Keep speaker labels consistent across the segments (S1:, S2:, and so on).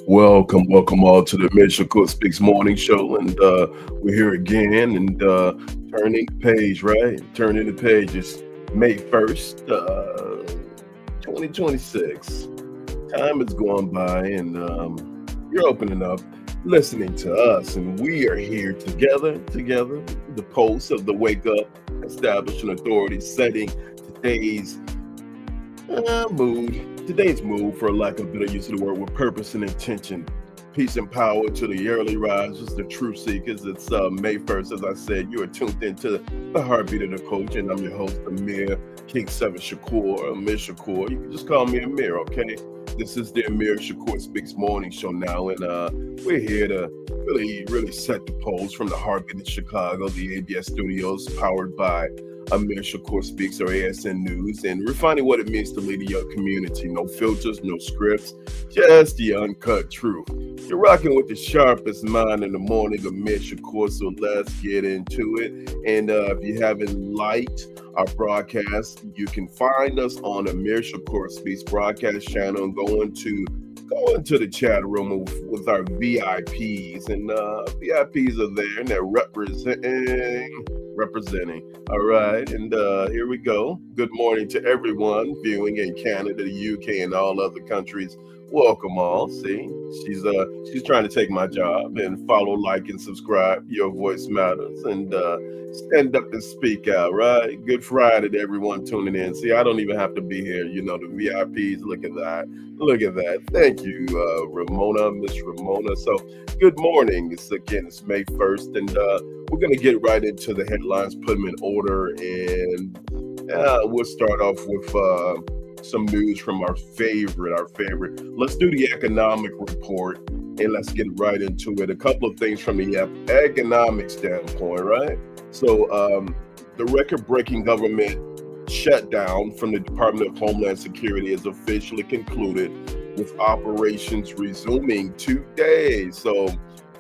S1: Welcome all to the Amir Shakur Speaks Morning Show, and we're here again, and turning the page, right? Turning the page. It's May 1st, 2026. Time is going by, and you're opening up, listening to us, and we are here together. The pulse of the wake up, establishing authority, setting today's mood. Today's mood, for lack of a better use of the word, with purpose and intention. Peace and power to the early risers, the truth seekers. It's May 1st, as I said. You are tuned into the heartbeat of the coach, and I'm your host, Amir King 7 Shakur, Amir Shakur. You can just call me Amir, okay? This is the Amir Shakur Speaks Morning Show now, and we're here to really set the pulse from the heartbeat of Chicago, the ABS studios, powered by Amir Shakur Speaks, or ASN News, and refining what it means to lead a young community. No filters, no scripts, just the uncut truth. You're rocking with the sharpest mind in the morning, Amir Shakur, so let's get into it. And if you haven't liked our broadcast, you can find us on Amir Shakur Speaks broadcast channel and go into the chat room with our VIPs, and VIPs are there and they're representing. All right, and here we go. Good morning to everyone viewing in Canada, the UK, and all other countries. Welcome all. See, she's trying to take my job. And follow, like, and subscribe. Your voice matters. And stand up and speak out. Right. Good Friday to everyone tuning in. See, I don't even have to be here. You know, the VIPs. Look at that. Thank you, Ramona, Miss Ramona. So, good morning. It's May 1st, and we're gonna get right into the headlines, put them in order, and we'll start off with some news from our favorite. Let's do the economic report, and let's get right into it. A couple of things from the economic standpoint, right? So the record-breaking government shutdown from the Department of Homeland Security is officially concluded, with operations resuming today. So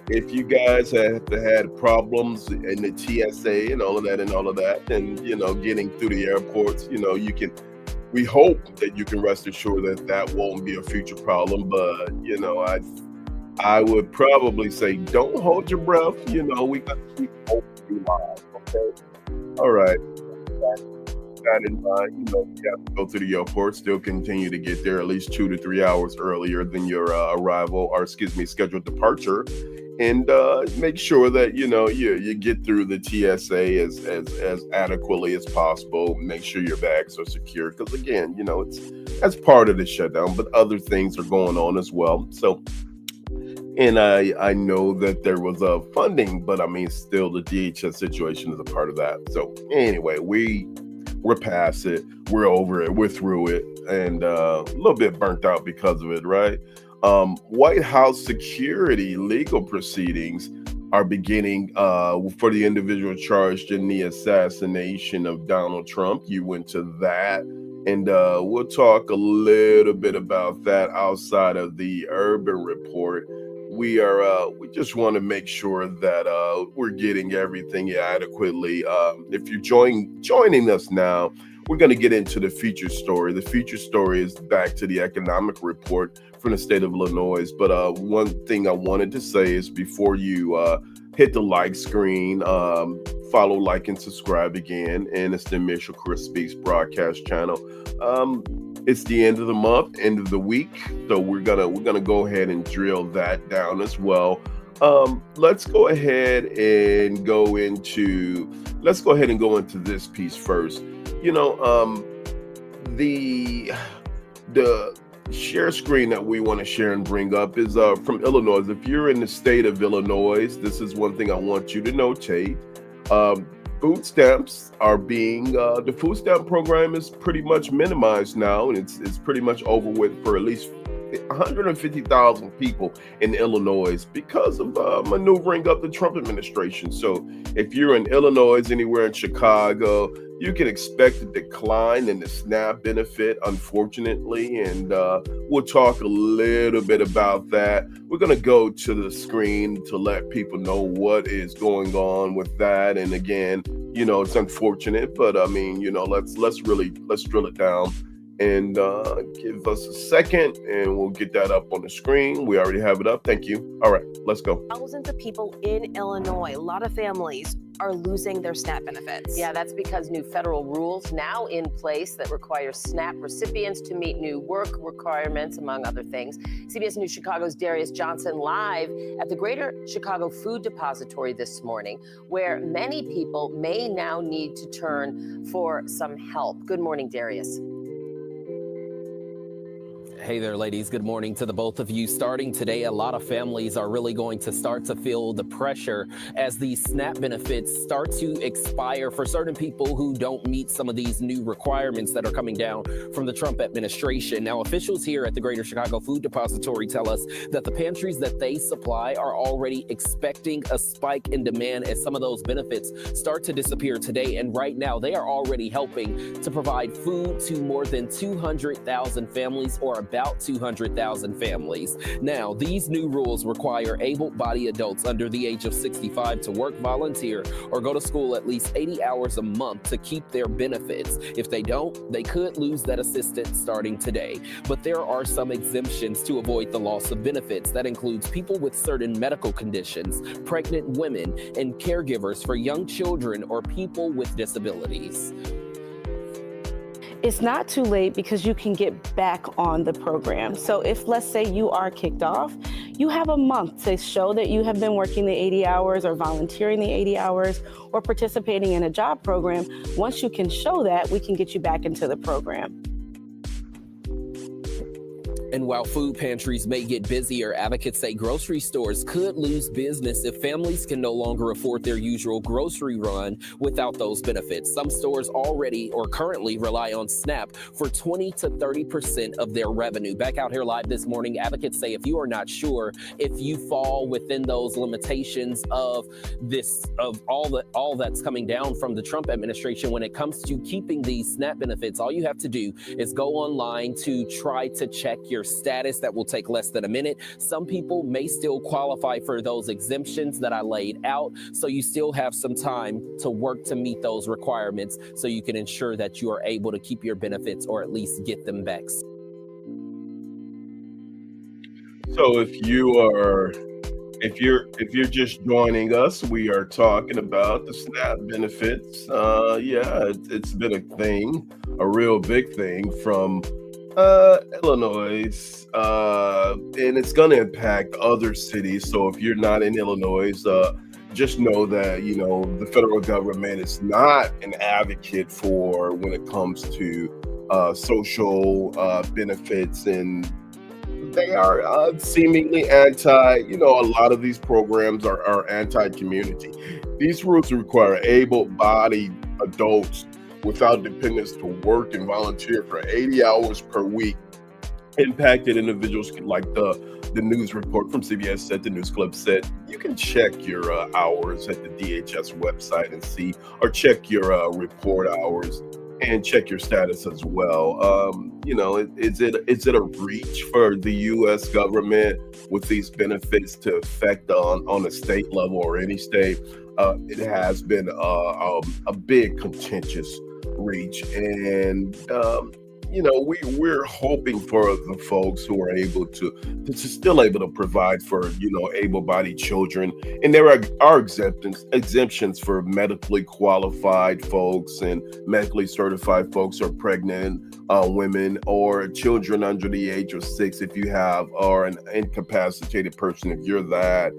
S1: if you guys have had problems in the TSA and all of that, and getting through the airports, we hope that you can rest assured that won't be a future problem. But I would probably say don't hold your breath. We got to keep hoping alive. Okay. All right. That in mind, you have to go through the airport, still continue to get there at least 2 to 3 hours earlier than your scheduled departure, and make sure that you get through the TSA as adequately as possible. Make sure your bags are secure, because again, that's part of the shutdown, but other things are going on as well. So, and I know that there was funding, but I mean, still the DHS situation is a part of that. So anyway, we're past it, we're over it, we're through it, and a little bit burnt out because of it, right? White House security legal proceedings are beginning for the individual charged in the assassination of Donald Trump. You went to that, and we'll talk a little bit about that outside of the urban report. We just want to make sure that we're getting everything adequately. If you're joining us now, we're going to get into the feature story. The feature story is back to the economic report from the state of Illinois. But one thing I wanted to say is, before you hit the like screen, follow, like, and subscribe again. And it's the Amir Shakur Speaks broadcast channel. It's the end of the month, end of the week, so we're gonna go ahead and drill that down as well. Let's go ahead and go into this piece first. The share screen that we want to share and bring up is from Illinois. If you're in the state of Illinois, this is one thing I want you to notate. Food stamps are the food stamp program is pretty much minimized now, and it's pretty much over with for at least 150,000 people in Illinois because of maneuvering of the Trump administration. So if you're in Illinois, anywhere in Chicago, you can expect a decline in the SNAP benefit, unfortunately, and we'll talk a little bit about that. We're going to go to the screen to let people know what is going on with that. And again, it's unfortunate, but I mean, let's drill it down. and give us a second and we'll get that up on the screen. We already have it up. Thank you. All right, let's go.
S2: Thousands of people in Illinois, a lot of families are losing their SNAP benefits.
S3: Yeah, that's because new federal rules now in place that require SNAP recipients to meet new work requirements, among other things. CBS News Chicago's Darius Johnson live at the Greater Chicago Food Depository this morning, where many people may now need to turn for some help. Good morning, Darius.
S4: Hey there, ladies. Good morning to the both of you. Starting today, a lot of families are really going to start to feel the pressure as these SNAP benefits start to expire for certain people who don't meet some of these new requirements that are coming down from the Trump administration. Now, officials here at the Greater Chicago Food Depository tell us that the pantries that they supply are already expecting a spike in demand as some of those benefits start to disappear today. And right now, they are already helping to provide food to more than 200,000 families, or about 200,000 families. Now, these new rules require able-bodied adults under the age of 65 to work, volunteer, or go to school at least 80 hours a month to keep their benefits. If they don't, they could lose that assistance starting today. But there are some exemptions to avoid the loss of benefits. That includes people with certain medical conditions, pregnant women, and caregivers for young children or people with disabilities.
S5: It's not too late because you can get back on the program. So if, let's say, you are kicked off, you have a month to show that you have been working the 80 hours or volunteering the 80 hours or participating in a job program. Once you can show that, we can get you back into the program.
S4: And while food pantries may get busier, advocates say grocery stores could lose business if families can no longer afford their usual grocery run without those benefits. Some stores already or currently rely on SNAP for 20 to 30% of their revenue. Back out here live this morning, advocates say if you are not sure if you fall within those limitations of all that's coming down from the Trump administration when it comes to keeping these SNAP benefits, all you have to do is go online to try to check your status. That will take less than a minute. Some people may still qualify for those exemptions that I laid out, so you still have some time to work to meet those requirements so you can ensure that you are able to keep your benefits or at least get them back.
S1: So if you're just joining us, we are talking about the SNAP benefits. It's been a thing, a real big thing from Illinois, and it's going to impact other cities. So if you're not in Illinois, just know that, the federal government is not an advocate for when it comes to social benefits, and they are seemingly anti, a lot of these programs are anti-community. These rules require able-bodied adults without dependence to work and volunteer for 80 hours per week. Impacted individuals, like the news report from CBS said, the news club said, you can check your hours at the DHS website and see, or check your report hours and check your status as well. Is it a reach for the U.S. government with these benefits to affect on a state level or any state? It has been a big contentious reach, and we're hoping for the folks who are able to still able to provide for able-bodied children, and there are exemptions for medically qualified folks and medically certified folks, or pregnant women, or children under the age of 6 if you have, or an incapacitated person if you're that.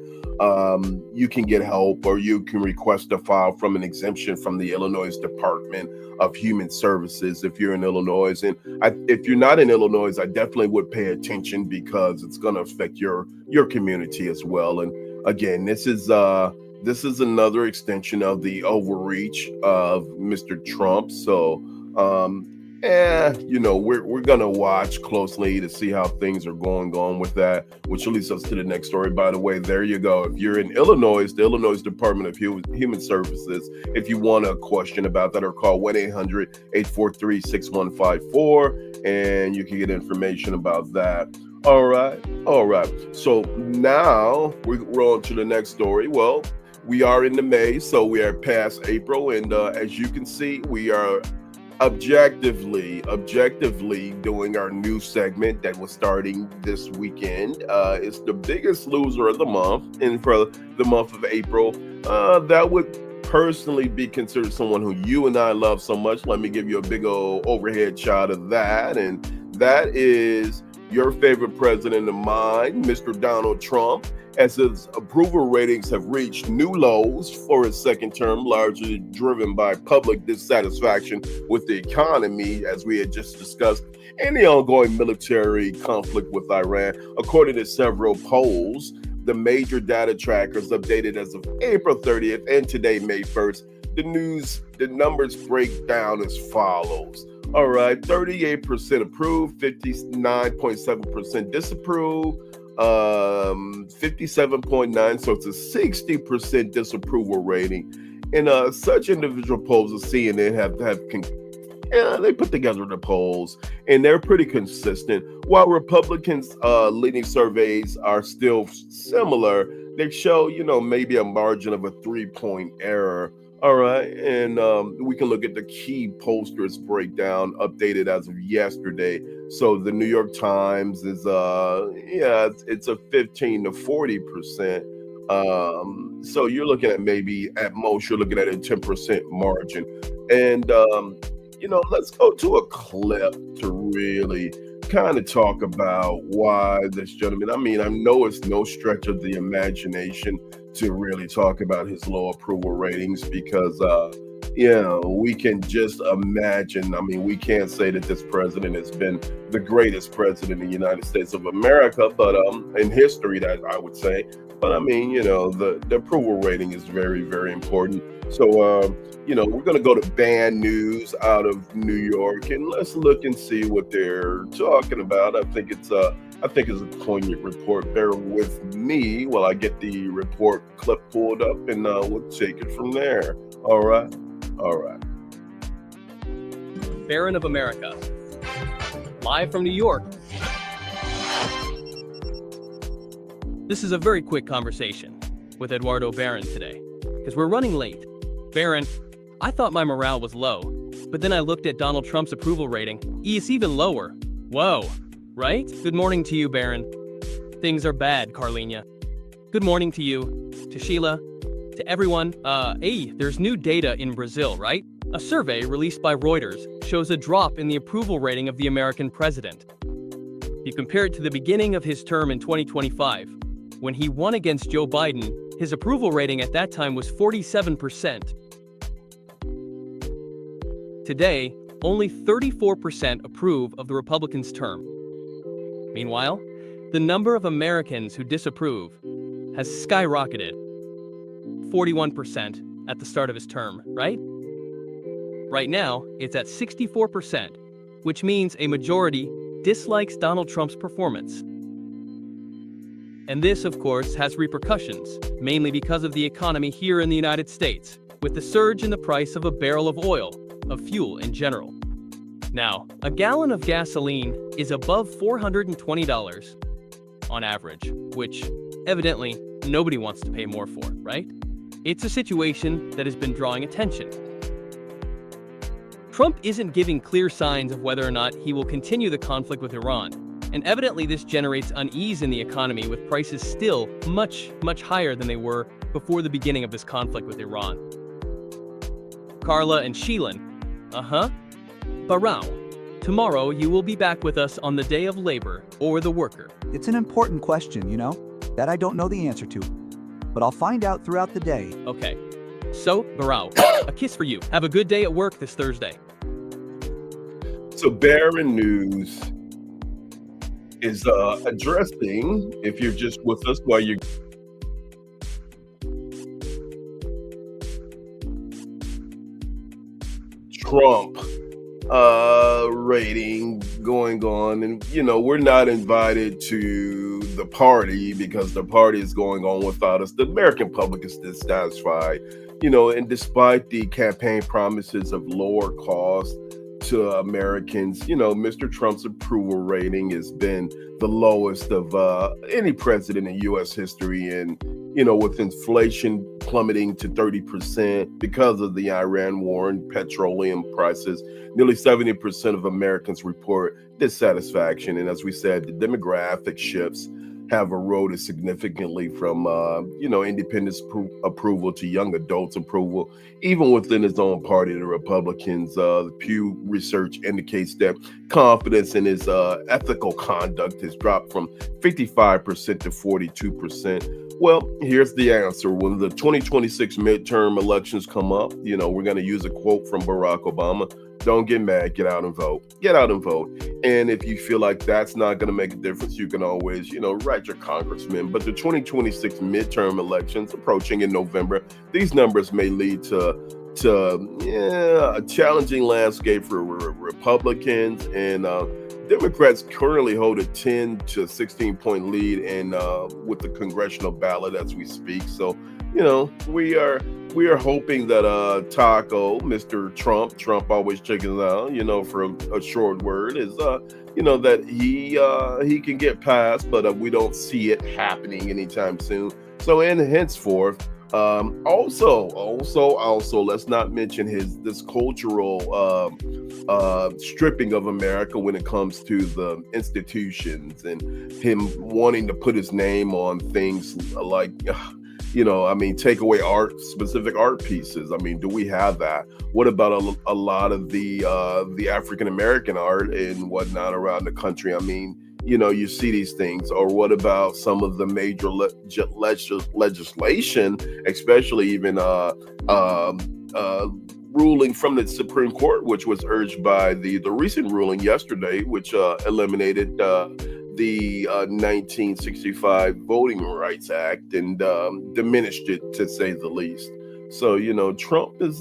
S1: You can get help, or you can request a file from an exemption from the Illinois Department of Human Services if you're in Illinois. And if you're not in Illinois, I definitely would pay attention, because it's going to affect your community as well. And again, this is another extension of the overreach of Mr. Trump. So we're gonna watch closely to see how things are going on with that, which leads us to the next story. By the way, there you go. If you're in Illinois, the Illinois Department of Human Services, if you want a question about that, or call 1-800-843-6154, and you can get information about that. All right. So now we're on to the next story. Well, we are in the May, so we are past April, and as you can see, we are objectively doing our new segment that was starting this weekend. It's the biggest loser of the month, and for the month of April, that would personally be considered someone who you and I love so much. Let me give you a big old overhead shot of that, and that is your favorite president of mine, Mr. Donald Trump, as his approval ratings have reached new lows for his second term, largely driven by public dissatisfaction with the economy, as we had just discussed, and the ongoing military conflict with Iran. According to several polls, the major data trackers updated as of April 30th and today, May 1st, the numbers break down as follows. All right, 38% approve, 59.7% disapprove, 57.9, so it's a 60% disapproval rating. And such individual polls as CNN they put together the polls, and they're pretty consistent. While Republicans' leading surveys are still similar, they show, maybe a margin of a 3-point error. All right, and we can look at the key pollsters breakdown updated as of yesterday. So the New York Times is it's a 15 to 40%. So you're looking at maybe at most you're looking at a 10% margin. And let's go to a clip to really kind of talk about why this gentleman. I mean, I know it's no stretch of the imagination to really talk about his low approval ratings because, we can just imagine. I mean, we can't say that this president has been the greatest president in the United States of America, but in history, that I would say. But I mean, the approval rating is very, very important. So, we're going to go to band news out of New York, and let's look and see what they're talking about. I think it's a poignant report. Bear with me while I get the report clip pulled up, and we'll take it from there. All right.
S6: Baron of America, live from New York. This is a very quick conversation with Eduardo Barron today, because we're running late. Barron, I thought my morale was low, but then I looked at Donald Trump's approval rating. It's even lower. Whoa, right? Good morning to you, Barron. Things are bad, Carlina. Good morning to you, to Sheila, to everyone. There's new data in Brazil, right? A survey released by Reuters shows a drop in the approval rating of the American president. You compare it to the beginning of his term in 2025, when he won against Joe Biden. His approval rating at that time was 47%. Today, only 34% approve of the Republicans' term. Meanwhile, the number of Americans who disapprove has skyrocketed. 41% at the start of his term, right? Right now, it's at 64%, which means a majority dislikes Donald Trump's performance. And this, of course, has repercussions, mainly because of the economy here in the United States, with the surge in the price of a barrel of oil, of fuel in general. Now, a gallon of gasoline is above $420 on average, which evidently nobody wants to pay more for, right? It's a situation that has been drawing attention. Trump isn't giving clear signs of whether or not he will continue the conflict with Iran, and evidently this generates unease in the economy, with prices still much, much higher than they were before the beginning of this conflict with Iran. Carla and Sheelan, Barao, tomorrow you will be back with us on the day of labor, or the worker.
S7: It's an important question, that I don't know the answer to, but I'll find out throughout the day.
S6: Okay, so Barao, a kiss for you. Have a good day at work this Thursday.
S1: So Barron News is addressing, if you're just with us while you're Trump rating going on, and we're not invited to the party because the party is going on without us. The American public is dissatisfied, and despite the campaign promises of lower costs, to Americans. Mr. Trump's approval rating has been the lowest of any president in U.S. history. And, with inflation plummeting to 30% because of the Iran war and petroleum prices, nearly 70% of Americans report dissatisfaction. And as we said, the demographic shifts have eroded significantly from, independents approval to young adults approval. Even within his own party, the Republicans, the Pew Research indicates that confidence in his ethical conduct has dropped from 55% to 42%. Well, here's the answer. When the 2026 midterm elections come up, we're going to use a quote from Barack Obama. Don't get mad, get out and vote. Get out and vote. And if you feel like that's not going to make a difference, you can always, write your congressman. But the 2026 midterm elections approaching in November, these numbers may lead to a challenging landscape for Republicans. And Democrats currently hold a 10 to 16 point lead in with the congressional ballot as we speak. So, we are hoping that Mr. Trump always chickens out, for a short word, is that he can get passed, but we don't see it happening anytime soon. So in henceforth, also, let's not mention this cultural stripping of America when it comes to the institutions and him wanting to put his name on things like, take away specific art pieces. Do we have that? What about a lot of the African-American art and whatnot around the country? You see these things. Or what about some of the major legislation, especially even ruling from the Supreme Court, which was urged by the recent ruling yesterday, which eliminated the 1965 Voting Rights Act and diminished it, to say the least. So, Trump is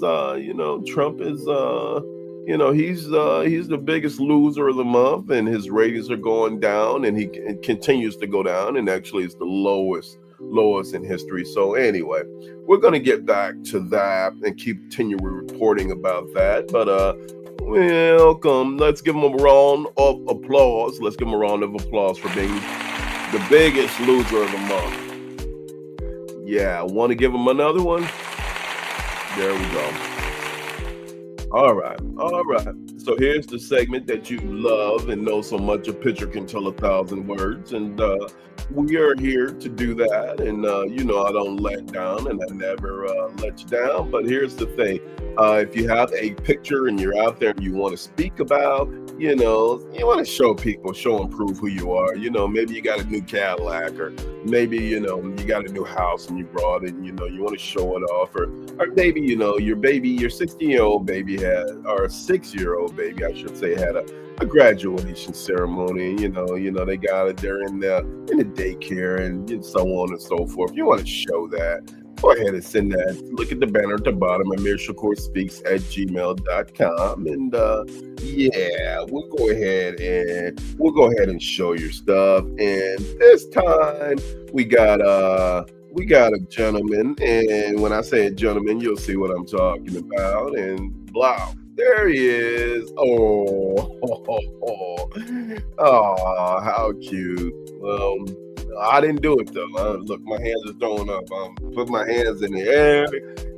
S1: he's the biggest loser of the month, and his ratings are going down, and he continues to go down, and actually it's the lowest in history. So anyway, we're going to get back to that and continue reporting about that. But welcome. Let's give him a round of applause. Let's give him a round of applause for being the biggest loser of the month. Yeah, want to give him another one? There we go. All right. So here's the segment that you love and know so much. A picture can tell 1,000 words, and we are here to do that. And I don't let down, and I never let you down. But here's the thing: if you have a picture and you're out there and you want to speak about, you want to show and prove who you are. Maybe you got a new Cadillac, or maybe you got a new house and you brought it. You want to show it off, or maybe your 60-year-old baby or a 6-year-old baby, I should say, had a graduation ceremony. They got it there in the daycare and so on and so forth. You want to show that, go ahead and send that. Look at the banner at the bottom, Amir Shakur Speaks at gmail.com. And we'll go ahead and show your stuff. And this time we got a gentleman, and when I say a gentleman, you'll see what I'm talking about. And blah, there he is. Oh, how cute. Well, I didn't do it though. Look, my hands are throwing up. Put my hands in the air,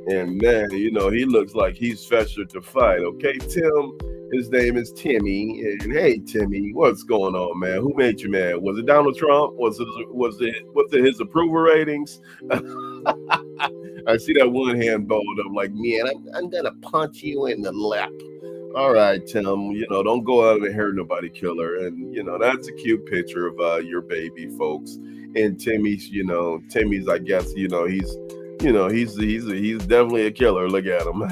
S1: and man, he looks like he's festered to fight. Okay, Tim. His name is Timmy, and hey, Timmy, what's going on, man? Who made you mad? Was it Donald Trump? Was it his approval ratings? I see that one hand balled up like, man, I'm gonna punch you in the lip. All right, Tim, don't go out and hurt nobody, killer. And that's a cute picture of your baby, folks. And Timmy's, I guess, he's definitely a killer. Look at him.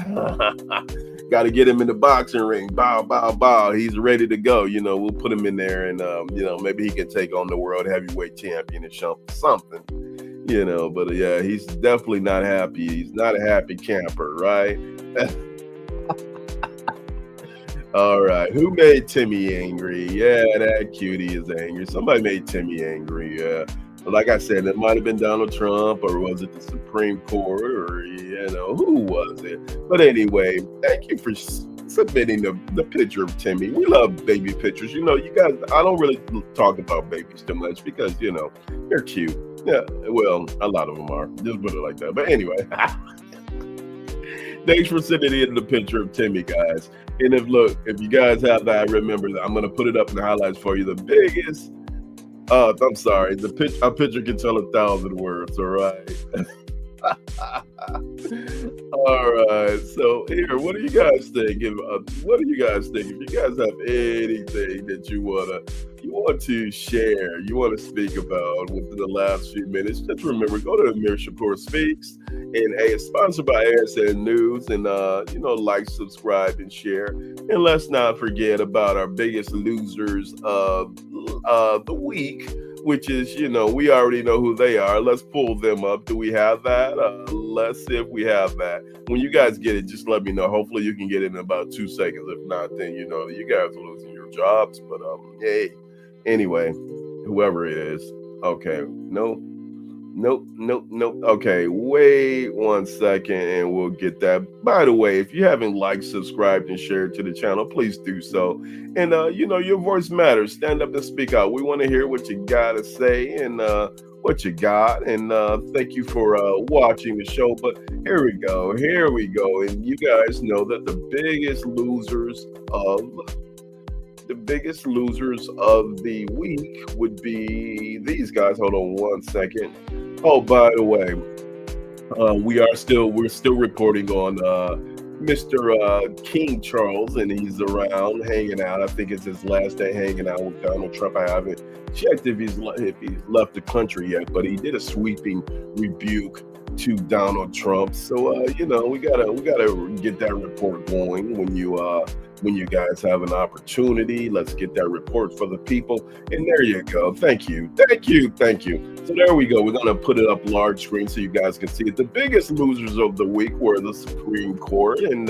S1: Got to get him in the boxing ring. Bow, bow, bow. He's ready to go. We'll put him in there, and maybe he can take on the world heavyweight champion or something. But yeah, he's definitely not happy. He's not a happy camper, right? All right. Who made Timmy angry? Yeah, that cutie is angry. Somebody made Timmy angry. But like I said, it might have been Donald Trump, or was it the Supreme Court, or who was it? But anyway, thank you for submitting the picture of Timmy. We love baby pictures. You know, you guys, I don't really talk about babies too much because, you know, they're cute. Yeah, well, a lot of them are. Just put it like that. But anyway, thanks for sending in the picture of Timmy, guys. And if you guys have that, remember that I'm going to put it up in the highlights for you. The biggest, I'm sorry, a picture can tell 1,000 words, all right? All right, so here, what do you guys think? What do you guys think? If you guys have anything that you want to share, you want to speak about within the last few minutes, just remember, go to Amir Shakur Speaks, and it's sponsored by ASN News, and like, subscribe, and share. And let's not forget about our biggest losers of the week, which is, we already know who they are. Let's pull them up. Do we have that? Let's see if we have that. When you guys get it, just let me know. Hopefully you can get it in about 2 seconds. If not, then, you guys are losing your jobs. But, hey, anyway, whoever it is. Okay, nope. Okay, wait 1 second and we'll get that. By the way, if you haven't liked, subscribed, and shared to the channel, please do so. And your voice matters. Stand up and speak out. We want to hear what you got to say and what you got. And thank you for watching the show. But here we go. And you guys know that the biggest losers of the week would be these guys. Hold on 1 second. Oh, by the way, we're still reporting on Mr. King Charles, and he's around hanging out. I think it's his last day hanging out with Donald Trump. I haven't checked if he's left the country yet, but he did a sweeping rebuke to Donald Trump. So we gotta get that report going when you guys have an opportunity. Let's get that report for the people. And there you go. Thank you. So there we go. We're going to put it up large screen so you guys can see it. The biggest losers of the week were the Supreme Court, and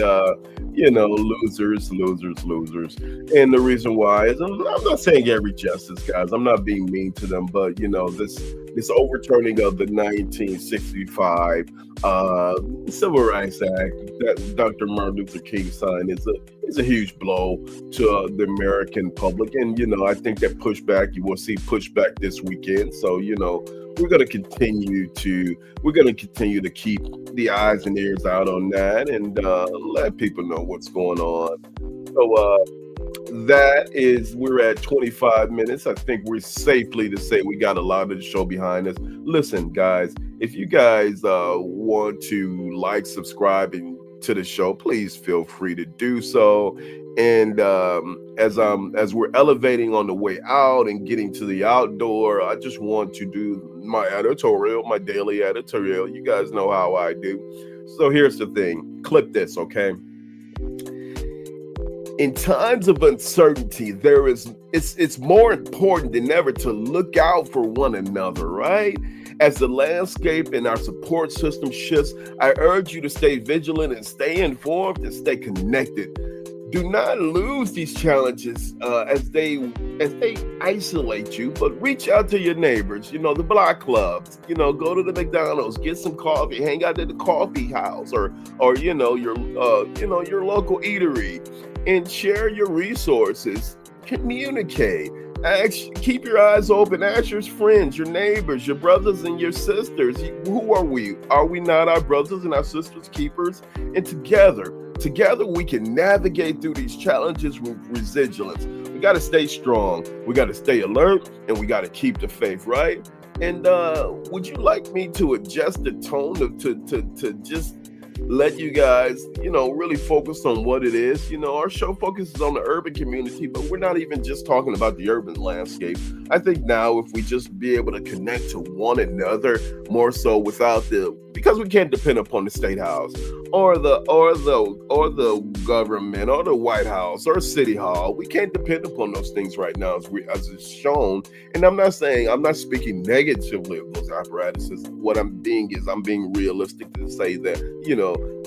S1: losers. And the reason why is I'm not saying every justice, guys. I'm not being mean to them, but this overturning of the 1965 Civil Rights Act that Dr. Martin Luther King signed is a huge blow to the American public. And, I think that pushback, you will see pushback this weekend. So, we're going to continue to keep the eyes and ears out on that and let people know what's going on. So, we're at 25 minutes. I think we're safely to say we got a lot of the show behind us. Listen, guys, if you guys want to like, subscribe, and to the show, please feel free to do so. And as we're elevating on the way out and getting to the outdoor, I just want to do my daily editorial. You guys know how I do. So here's the thing. Clip this, okay? In times of uncertainty, it's more important than ever to look out for one another, right? As the landscape and our support system shifts, I urge you to stay vigilant and stay informed and stay connected. Do not lose these challenges as they isolate you, but reach out to your neighbors, the block clubs, go to the McDonald's, get some coffee, hang out at the coffee house or your local eatery, and share your resources. Communicate. Keep your eyes open. Ask your friends, your neighbors, your brothers and your sisters. Who are we? Are we not our brothers and our sisters keepers? And together we can navigate through these challenges with resilience. We got to stay strong. We got to stay alert, and we got to keep the faith, right? And would you like me to adjust the tone to just let you guys, really focus on what it is? Our show focuses on the urban community, but we're not even just talking about the urban landscape. I think now if we just be able to connect to one another more so because we can't depend upon the State House or the government or the White House or City Hall. We can't depend upon those things right now as it's shown. And I'm not speaking negatively of those apparatuses. What I'm being realistic to say that,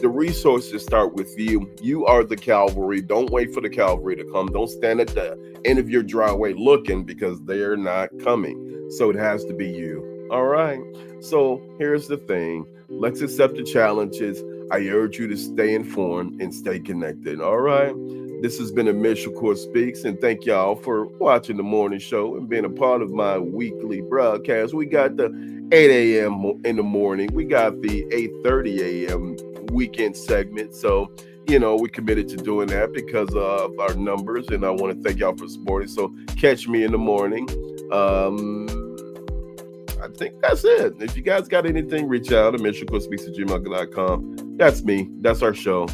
S1: the resources start with you. You are the cavalry. Don't wait for the cavalry to come. Don't stand at the end of your driveway looking, because they're not coming. So it has to be you. All right. So here's the thing. Let's accept the challenges. I urge you to stay informed and stay connected. All right. This has been Amir Shakur Speaks, and thank y'all for watching the morning show and being a part of my weekly broadcast. We got the 8 a.m. in the morning. We got the 8:30 a.m. weekend segment. So, we committed to doing that because of our numbers, and I want to thank y'all for supporting. So catch me in the morning. I think that's it. If you guys got anything, reach out. AmirShakurSpeaks@gmail.com. That's me. That's our show.